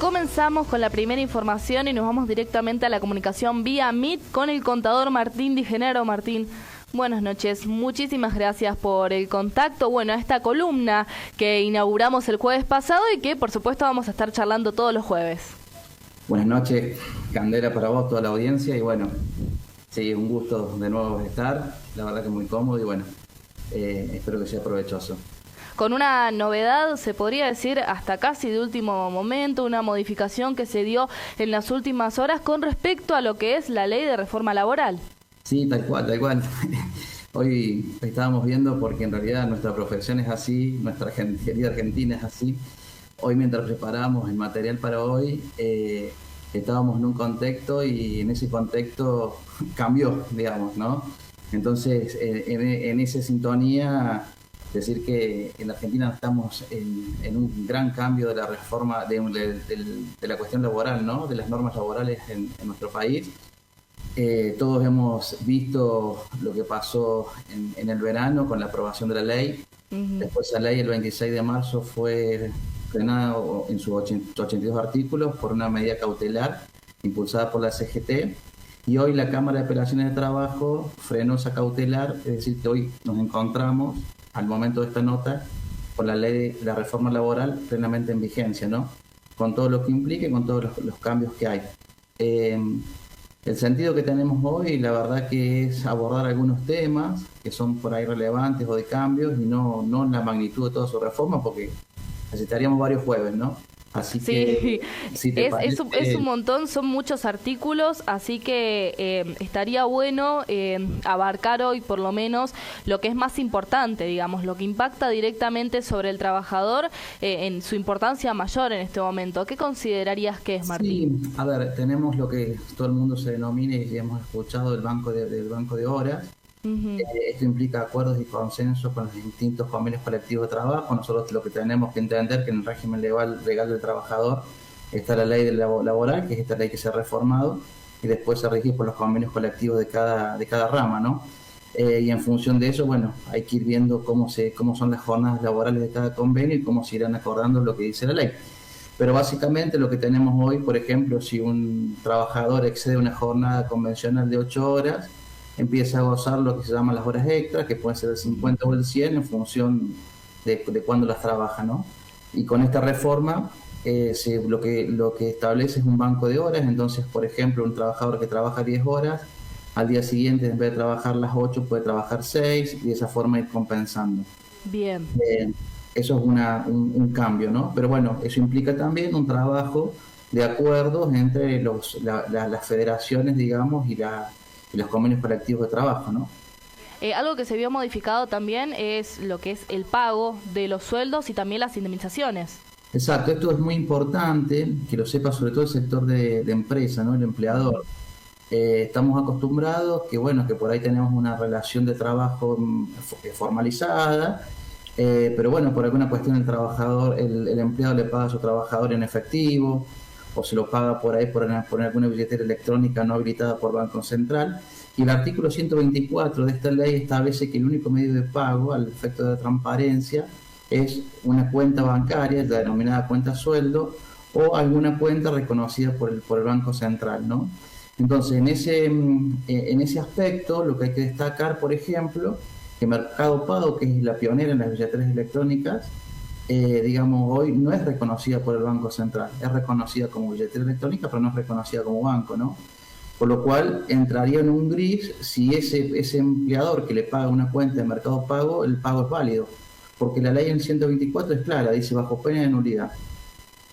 comenzamos con la primera información y nos vamos directamente a la comunicación vía Meet con el contador Martín Di Genaro. Martín, buenas noches. Muchísimas gracias por el contacto. Bueno, a esta columna que inauguramos el jueves pasado y que por supuesto vamos a estar charlando todos los jueves. Buenas noches, Candela, para vos, toda la audiencia. Y bueno, sí, un gusto de nuevo estar. La verdad que muy cómodo y bueno, espero que sea provechoso. Con una novedad, se podría decir hasta casi de último momento, una modificación que se dio en las últimas horas con respecto a lo que es la ley de reforma laboral. Sí, tal cual, tal cual. Hoy estábamos viendo, porque en realidad nuestra profesión es así, nuestra querida Argentina es así. Hoy mientras preparábamos el material para hoy, estábamos en un contexto y en ese contexto cambió, digamos, ¿no? Entonces, en esa sintonía, decir que en Argentina estamos en un gran cambio de la reforma, de la cuestión laboral, ¿no? De las normas laborales en nuestro país. Todos hemos visto lo que pasó en el verano con la aprobación de la ley. Después la ley el 26 de marzo fue frenada en sus 82 artículos por una medida cautelar impulsada por la CGT. Y hoy la Cámara de Apelaciones de Trabajo frenó esa cautelar, es decir, que hoy nos encontramos, al momento de esta nota, con la ley de la reforma laboral plenamente en vigencia, ¿no? Con todo lo que implica y con todos los cambios que hay. El sentido que tenemos hoy, la verdad que es abordar algunos temas que son por ahí relevantes o de cambios y no la magnitud de toda su reforma, porque necesitaríamos varios jueves, ¿no? Así que, sí, si te parece, es un montón, son muchos artículos, así que estaría bueno abarcar hoy por lo menos lo que es más importante, digamos, lo que impacta directamente sobre el trabajador en su importancia mayor en este momento. ¿Qué considerarías que es, Martín? Sí, a ver, tenemos lo que todo el mundo se denomina y hemos escuchado del banco de horas. Esto implica acuerdos y consensos con los distintos convenios colectivos de trabajo. Nosotros lo que tenemos que entender que en el régimen legal del trabajador está la ley laboral, que es esta ley que se ha reformado, y después se rige por los convenios colectivos de cada rama, ¿no? Y en función de eso, bueno, hay que ir viendo cómo son las jornadas laborales de cada convenio y cómo se irán acordando lo que dice la ley. Pero básicamente lo que tenemos hoy, por ejemplo, si un trabajador excede una jornada convencional de 8 horas, empieza a gozar lo que se llaman las horas extras, que pueden ser el 50 o el 100 en función de cuándo las trabaja, ¿no? Y con esta reforma lo que establece es un banco de horas. Entonces, por ejemplo, un trabajador que trabaja 10 horas, al día siguiente en vez de trabajar las 8 puede trabajar 6 y de esa forma ir compensando. Bien. Eso es un cambio, ¿no? Pero bueno, eso implica también un trabajo de acuerdos entre las federaciones, digamos, y los convenios colectivos de trabajo, ¿no? Algo que se vio modificado también es lo que es el pago de los sueldos y también las indemnizaciones. Exacto, esto es muy importante que lo sepa sobre todo el sector de empresa, ¿no? El empleador. Estamos acostumbrados que por ahí tenemos una relación de trabajo formalizada, pero bueno, por alguna cuestión el empleado le paga a su trabajador en efectivo, o se lo paga por ahí por alguna billetera electrónica no habilitada por Banco Central. Y el artículo 124 de esta ley establece que el único medio de pago, al efecto de la transparencia, es una cuenta bancaria, la denominada cuenta sueldo, o alguna cuenta reconocida por el Banco Central, ¿no? Entonces, en ese aspecto, lo que hay que destacar, por ejemplo, que Mercado Pago, que es la pionera en las billeteras electrónicas, hoy no es reconocida por el Banco Central, es reconocida como billetera electrónica, pero no es reconocida como banco, ¿no? Por lo cual entraría en un gris si ese empleador que le paga una cuenta de Mercado Pago, el pago es válido, porque la ley en 124 es clara, dice bajo pena de nulidad.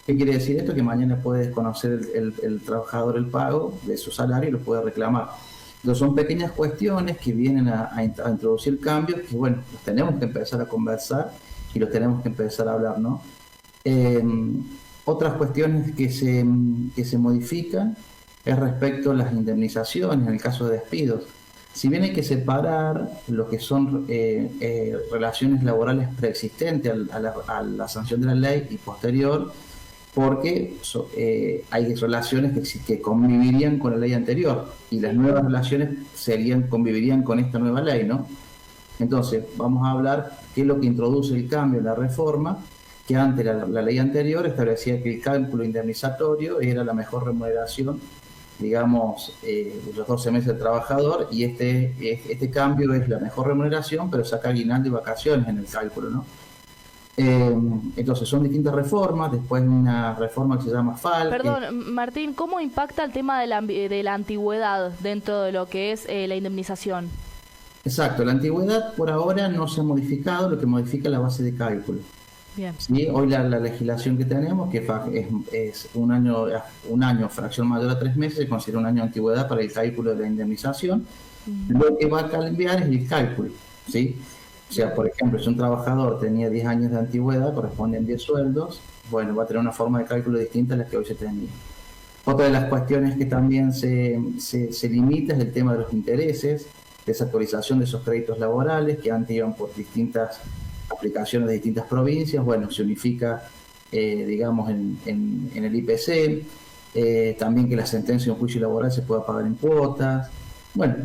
¿Qué quiere decir esto? Que mañana puede desconocer el trabajador el pago de su salario y lo puede reclamar. Entonces son pequeñas cuestiones que vienen a introducir cambios que, los tenemos que empezar a conversar y los tenemos que empezar a hablar, ¿no? Otras cuestiones que se modifican es respecto a las indemnizaciones en el caso de despidos. Si bien hay que separar lo que son relaciones laborales preexistentes a la sanción de la ley y posterior, porque hay relaciones que convivirían con la ley anterior y las nuevas relaciones convivirían con esta nueva ley, ¿no? Entonces, vamos a hablar qué es lo que introduce el cambio en la reforma, que antes la ley anterior establecía que el cálculo indemnizatorio era la mejor remuneración, digamos, los 12 meses del trabajador, y este cambio es la mejor remuneración, pero saca aguinaldo y vacaciones en el cálculo, ¿no? Entonces son distintas reformas, después una reforma que se llama FAL. Perdón, Martín, ¿cómo impacta el tema de la antigüedad dentro de lo que es la indemnización? Exacto, la antigüedad por ahora no se ha modificado, lo que modifica es la base de cálculo. Bien. ¿Sí? Hoy la legislación que tenemos, que es un año, fracción mayor a 3 meses, se considera un año de antigüedad para el cálculo de la indemnización. Lo que va a cambiar es el cálculo, ¿sí? O sea, por ejemplo, si un trabajador tenía 10 años de antigüedad, corresponden 10 sueldos, bueno, va a tener una forma de cálculo distinta a la que hoy se tenía. Otra de las cuestiones que también se limita es el tema de los intereses, desactualización de esos créditos laborales que antes iban por distintas aplicaciones de distintas provincias. Bueno, se unifica, digamos, en el IPC, también que la sentencia de un juicio laboral se pueda pagar en cuotas. Bueno,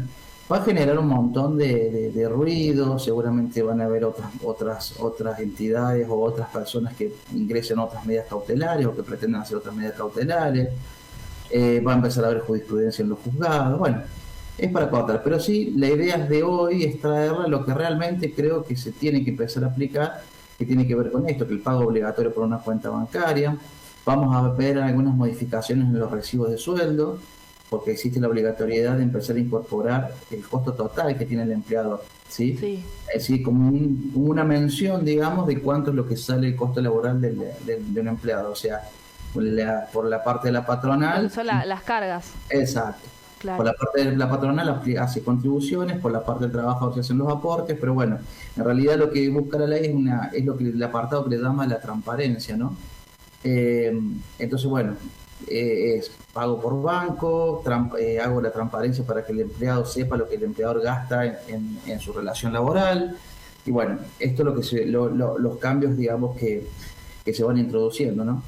va a generar un montón de ruido, seguramente van a haber otras entidades o otras personas que ingresen otras medidas cautelares o que pretendan hacer otras medidas cautelares, va a empezar a haber jurisprudencia en los juzgados. Bueno, es para cortar, pero sí, la idea de hoy es traerle lo que realmente creo que se tiene que empezar a aplicar, que tiene que ver con esto, que el pago obligatorio por una cuenta bancaria. Vamos a ver algunas modificaciones en los recibos de sueldo, porque existe la obligatoriedad de empezar a incorporar el costo total que tiene el empleador, ¿sí? Sí. Es decir, como una mención, digamos, de cuánto es lo que sale el costo laboral de un empleado, o sea, por la parte de la patronal. Son las cargas. Exacto. Claro. Por la parte de la patronal hace contribuciones, por la parte del trabajador se hacen los aportes, pero bueno, en realidad lo que busca la ley es lo que el apartado que le llama la transparencia, ¿no? Entonces, bueno, es pago por banco, hago la transparencia para que el empleado sepa lo que el empleador gasta en su relación laboral, y bueno, esto es lo que los cambios, digamos, que se van introduciendo, ¿no?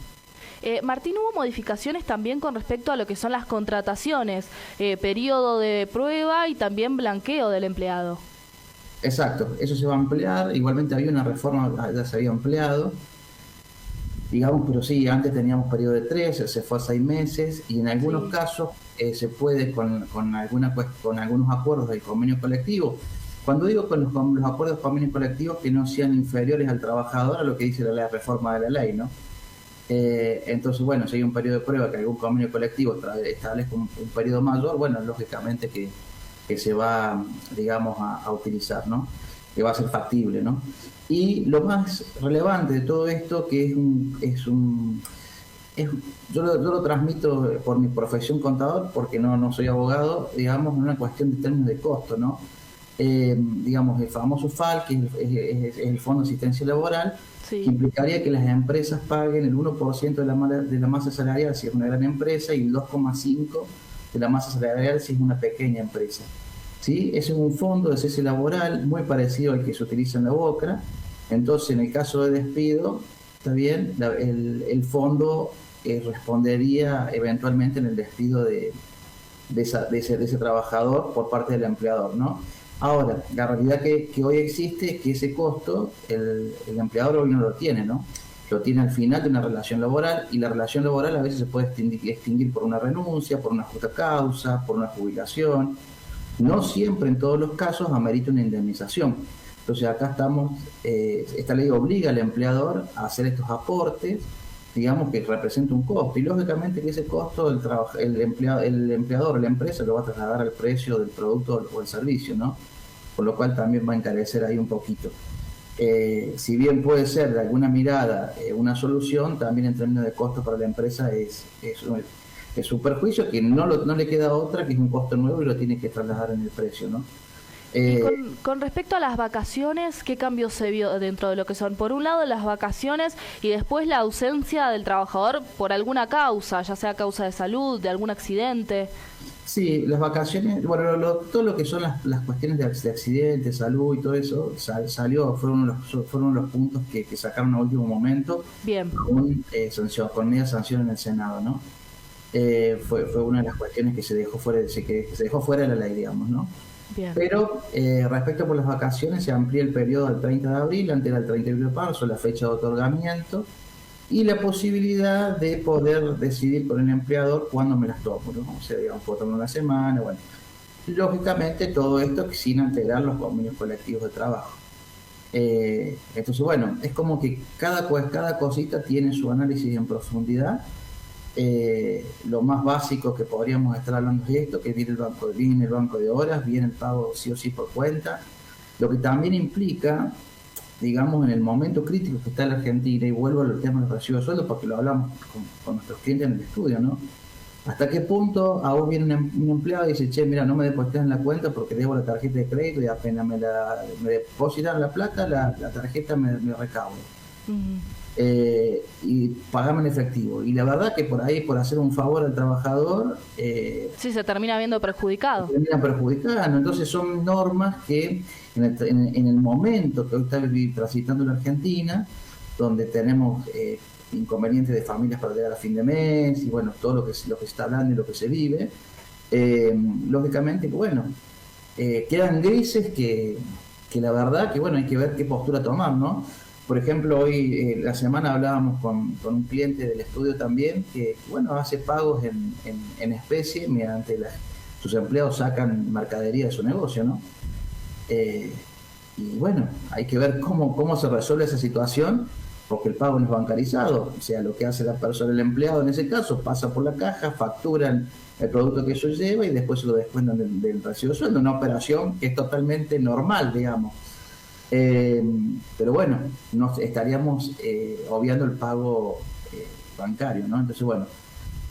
Martín, hubo modificaciones también con respecto a lo que son las contrataciones, periodo de prueba y también blanqueo del empleado. Exacto, eso se va a ampliar. Igualmente había una reforma, ya se había ampliado, digamos, pero sí, antes teníamos periodo de 3, se fue a 6 meses, y en algunos casos se puede con algunos acuerdos del convenio colectivo. Cuando digo con los acuerdos convenios colectivos, que no sean inferiores al trabajador a lo que dice la reforma de la ley, ¿no? Entonces, bueno, si hay un periodo de prueba que algún convenio colectivo establezca un periodo mayor, bueno, lógicamente que se va, digamos, a utilizar, ¿no? Que va a ser factible, ¿no? Y lo más relevante de todo esto, que yo lo transmito por mi profesión contador, porque no soy abogado, digamos, en una cuestión de términos de costo, ¿no? Digamos, el famoso FAL, que es el Fondo de Asistencia Laboral, sí, que implicaría que las empresas paguen el 1% de la masa salarial si es una gran empresa y el 2,5% de la masa salarial si es una pequeña empresa. ¿Sí? Ese es un fondo de cese laboral muy parecido al que se utiliza en la BOCRA. Entonces, en el caso de despido, está bien, el fondo respondería eventualmente en el despido de ese trabajador por parte del empleador, ¿no? Ahora, la realidad que hoy existe es que ese costo el empleador hoy no lo tiene, ¿no? Lo tiene al final de una relación laboral, y la relación laboral a veces se puede extinguir por una renuncia, por una justa causa, por una jubilación. No siempre, en todos los casos, amerita una indemnización. Entonces acá esta ley obliga al empleador a hacer estos aportes, digamos, que representa un costo, y lógicamente que ese costo el empleador o la empresa lo va a trasladar al precio del producto o el servicio, ¿no? Por lo cual también va a encarecer ahí un poquito. Si bien puede ser de alguna mirada una solución, también en términos de costo para la empresa es un perjuicio que no le queda otra, que es un costo nuevo y lo tiene que trasladar en el precio, ¿no? Y con respecto a las vacaciones, ¿qué cambios se vio dentro de lo que son, por un lado, las vacaciones y después la ausencia del trabajador por alguna causa, ya sea causa de salud, de algún accidente? Sí, las vacaciones, bueno, todo lo que son las cuestiones de accidente, salud y todo eso, fueron los puntos que sacaron a último momento. Bien. Con media sanción en el Senado, ¿no? Fue una de las cuestiones que se dejó fuera de la ley, digamos, ¿no? Bien. Pero respecto por las vacaciones, se amplía el periodo al 30 de abril, antes era el 31 de marzo, la fecha de otorgamiento, y la posibilidad de poder decidir con el empleador cuándo me las tomo, ¿no? O sea, digamos, puedo tomar una semana, bueno. Lógicamente, todo esto sin alterar los convenios colectivos de trabajo. Entonces, bueno, es como que cada cosita tiene su análisis en profundidad. Lo más básico que podríamos estar hablando es esto, que viene el banco de horas, viene el pago sí o sí por cuenta, lo que también implica, digamos, en el momento crítico que está la Argentina, y vuelvo al tema de los recibos de sueldo porque lo hablamos con nuestros clientes en el estudio, ¿no? ¿Hasta qué punto a vos viene un empleado y dice, che, mira, no me depositas en la cuenta porque debo la tarjeta de crédito y apenas me depositan la plata, la tarjeta me recauda? Y pagame en efectivo. Y la verdad que por ahí, por hacer un favor al trabajador... sí, se termina viendo perjudicado. Se termina perjudicando. Entonces son normas que en el momento que hoy está transitando la Argentina, donde tenemos... inconvenientes de familias para llegar a fin de mes y bueno, todo lo que se está hablando y lo que se vive, lógicamente, bueno, quedan grises que la verdad que bueno, hay que ver qué postura tomar, ¿no? Por ejemplo, hoy, la semana hablábamos con un cliente del estudio también que bueno, hace pagos en especie mediante sus empleados sacan mercadería de su negocio, ¿no? Y bueno, hay que ver cómo se resuelve esa situación, porque el pago no es bancarizado, o sea, lo que hace la persona, el empleado en ese caso, pasa por la caja, facturan el producto que eso lleva y después se lo descuentan del recibo de sueldo, una operación que es totalmente normal, digamos. Pero bueno, estaríamos obviando el pago bancario, ¿no? Entonces, bueno,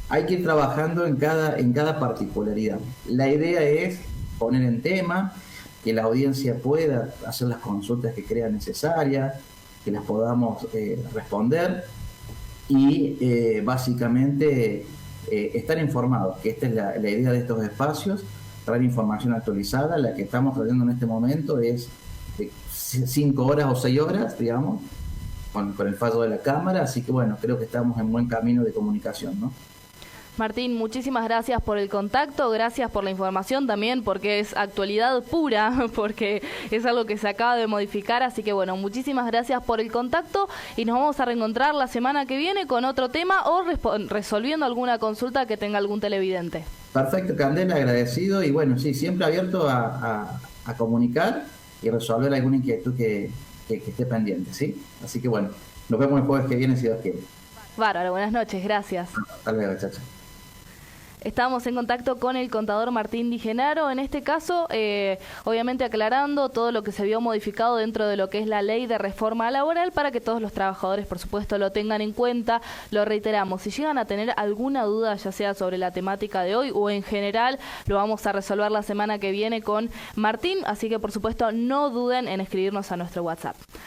hay que ir trabajando en cada particularidad. La idea es poner en tema, que la audiencia pueda hacer las consultas que crea necesarias, que las podamos responder y básicamente estar informados, que esta es la idea de estos espacios, traer información actualizada. La que estamos trayendo en este momento es de 5 horas o 6 horas, digamos, con el fallo de la Cámara, así que bueno, creo que estamos en buen camino de comunicación, ¿no? Martín, muchísimas gracias por el contacto, gracias por la información también, porque es actualidad pura, porque es algo que se acaba de modificar, así que bueno, muchísimas gracias por el contacto y nos vamos a reencontrar la semana que viene con otro tema o resolviendo alguna consulta que tenga algún televidente. Perfecto, Candela, agradecido y bueno, sí, siempre abierto a comunicar y resolver alguna inquietud que esté pendiente, ¿sí? Así que bueno, nos vemos el jueves que viene si Dios quiere. Bárbaro, buenas noches, gracias. Hasta luego, chacha. Estamos en contacto con el contador Martín Di Genaro, en este caso, obviamente aclarando todo lo que se vio modificado dentro de lo que es la ley de reforma laboral para que todos los trabajadores, por supuesto, lo tengan en cuenta. Lo reiteramos, si llegan a tener alguna duda, ya sea sobre la temática de hoy o en general, lo vamos a resolver la semana que viene con Martín, así que por supuesto no duden en escribirnos a nuestro WhatsApp.